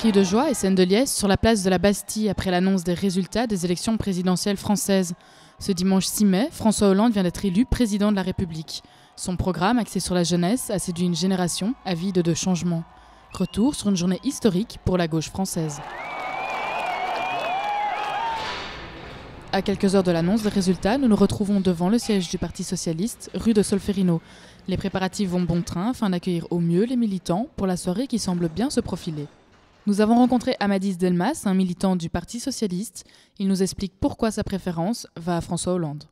Cris de joie et scènes de liesse sur la place de la Bastille après l'annonce des résultats des élections présidentielles françaises. Ce dimanche 6 mai, François Hollande vient d'être élu président de la République. Son programme, axé sur la jeunesse, a séduit une génération avide de changements. Retour sur une journée historique pour la gauche française. À quelques heures de l'annonce des résultats, nous nous retrouvons devant le siège du Parti socialiste, rue de Solferino. Les préparatifs vont bon train afin d'accueillir au mieux les militants pour la soirée qui semble bien se profiler. Nous avons rencontré Amadis Delmas, un militant du Parti socialiste. Il nous explique pourquoi sa préférence va à François Hollande.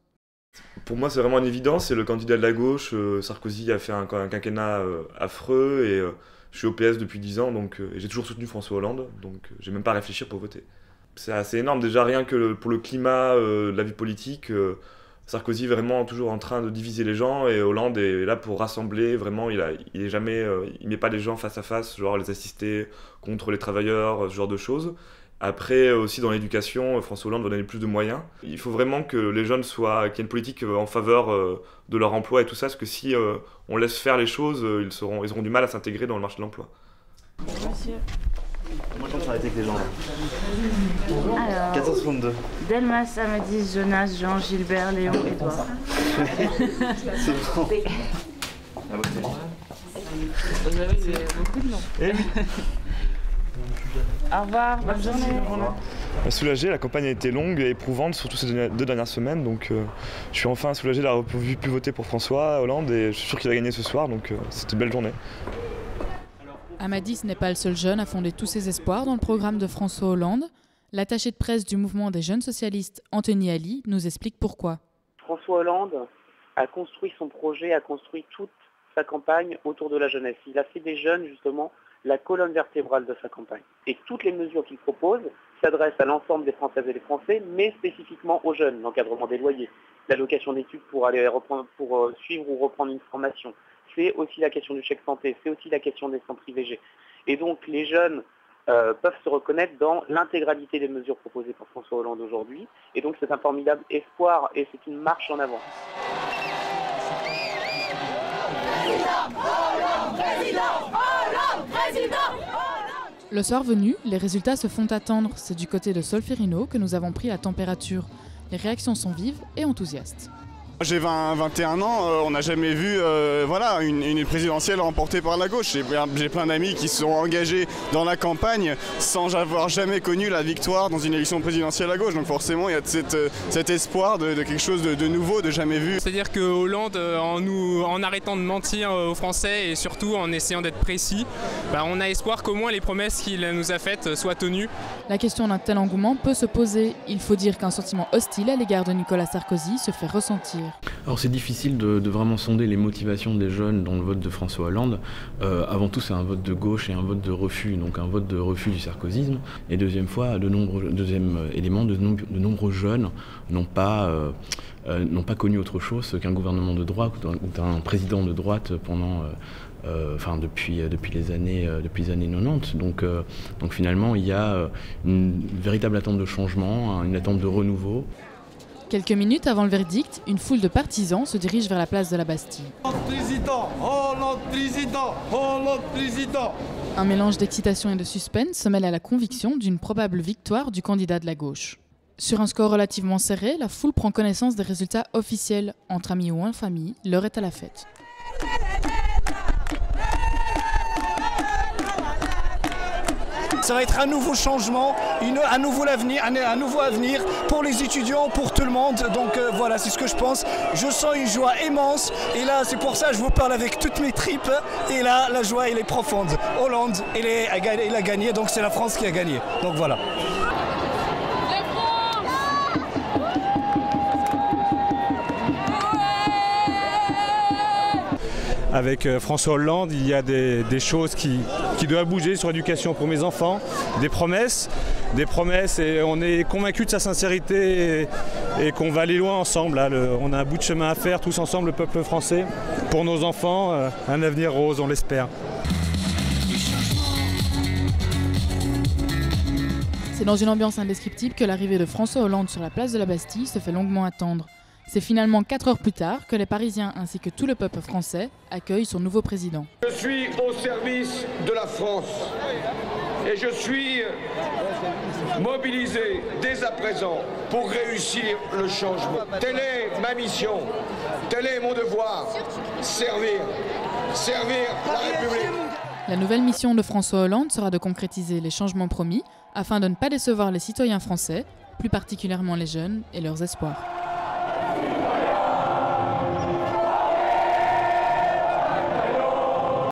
Pour moi, c'est vraiment une évidence, c'est le candidat de la gauche. Sarkozy a fait un quinquennat affreux et je suis au PS depuis 10 ans, donc j'ai toujours soutenu François Hollande, donc j'ai même pas à réfléchir pour voter. C'est assez énorme, déjà rien que pour le climat de la vie politique. Sarkozy est vraiment toujours en train de diviser les gens et Hollande est là pour rassembler. Vraiment, il met pas les gens face à face, genre les assister contre les travailleurs, ce genre de choses. Après, aussi dans l'éducation, François Hollande va donner plus de moyens. Il faut vraiment que les jeunes qu'il y ait une politique en faveur de leur emploi et tout ça, parce que si on laisse faire les choses, ils auront du mal à s'intégrer dans le marché de l'emploi. Monsieur. Moi je travaille avec les gens là. Alors, 462. Delmas, Amadis, Jonas, Jean, Gilbert, Léon, Edouard. C'est bon. Vous avez beaucoup de noms. Eh oui. Au revoir, bonne journée. Soulagé, la campagne a été longue et éprouvante, surtout ces 2 dernières semaines, donc je suis enfin soulagé d'avoir pu voter pour François Hollande et je suis sûr qu'il va gagner ce soir, donc c'était une belle journée. Amadis n'est pas le seul jeune à fonder tous ses espoirs dans le programme de François Hollande. L'attaché de presse du mouvement des jeunes socialistes, Anthony Ali, nous explique pourquoi. François Hollande a construit son projet, a construit toute sa campagne autour de la jeunesse. Il a fait des jeunes, justement, la colonne vertébrale de sa campagne. Et toutes les mesures qu'il propose s'adressent à l'ensemble des Françaises et des Français, mais spécifiquement aux jeunes. L'encadrement des loyers, l'allocation d'études pour suivre ou reprendre une formation. C'est aussi la question du chèque santé, c'est aussi la question des centres IVG. Et donc les jeunes peuvent se reconnaître dans l'intégralité des mesures proposées par François Hollande aujourd'hui. Et donc c'est un formidable espoir et c'est une marche en avant. Le soir venu, les résultats se font attendre. C'est du côté de Solferino que nous avons pris la température. Les réactions sont vives et enthousiastes. J'ai 21 ans, on n'a jamais vu une présidentielle remportée par la gauche. J'ai plein d'amis qui se sont engagés dans la campagne sans avoir jamais connu la victoire dans une élection présidentielle à gauche. Donc forcément, il y a cet espoir de quelque chose de nouveau, de jamais vu. C'est-à-dire que Hollande, en arrêtant de mentir aux Français et surtout en essayant d'être précis, on a espoir qu'au moins les promesses qu'il nous a faites soient tenues. La question d'un tel engouement peut se poser. Il faut dire qu'un sentiment hostile à l'égard de Nicolas Sarkozy se fait ressentir. Alors c'est difficile de vraiment sonder les motivations des jeunes dans le vote de François Hollande. Avant tout c'est un vote de gauche et un vote de refus, donc un vote de refus du sarkozysme. Et deuxième élément, de nombreux jeunes n'ont pas connu autre chose qu'un gouvernement de droite ou d'un président de droite depuis les années 90. Donc finalement il y a une véritable attente de changement, une attente de renouveau. Quelques minutes avant le verdict, une foule de partisans se dirige vers la place de la Bastille. Hollande président. Un mélange d'excitation et de suspense se mêle à la conviction d'une probable victoire du candidat de la gauche. Sur un score relativement serré, la foule prend connaissance des résultats officiels. Entre amis ou en famille, l'heure est à la fête. Ça va être un nouveau changement, un nouveau avenir pour les étudiants, pour tout le monde. Donc voilà, c'est ce que je pense. Je sens une joie immense et là, c'est pour ça que je vous parle avec toutes mes tripes. Et là, la joie, elle est profonde. Hollande, il a gagné, donc c'est la France qui a gagné. Donc voilà. Avec François Hollande, il y a des choses qui doivent bouger sur l'éducation pour mes enfants, des promesses et on est convaincus de sa sincérité et qu'on va aller loin ensemble. Là, on a un bout de chemin à faire tous ensemble, le peuple français, pour nos enfants, un avenir rose, on l'espère. C'est dans une ambiance indescriptible que l'arrivée de François Hollande sur la place de la Bastille se fait longuement attendre. C'est finalement 4 heures plus tard que les Parisiens ainsi que tout le peuple français accueillent son nouveau président. Je suis au service de la France et je suis mobilisé dès à présent pour réussir le changement. Telle est ma mission, tel est mon devoir, servir la République. La nouvelle mission de François Hollande sera de concrétiser les changements promis afin de ne pas décevoir les citoyens français, plus particulièrement les jeunes et leurs espoirs.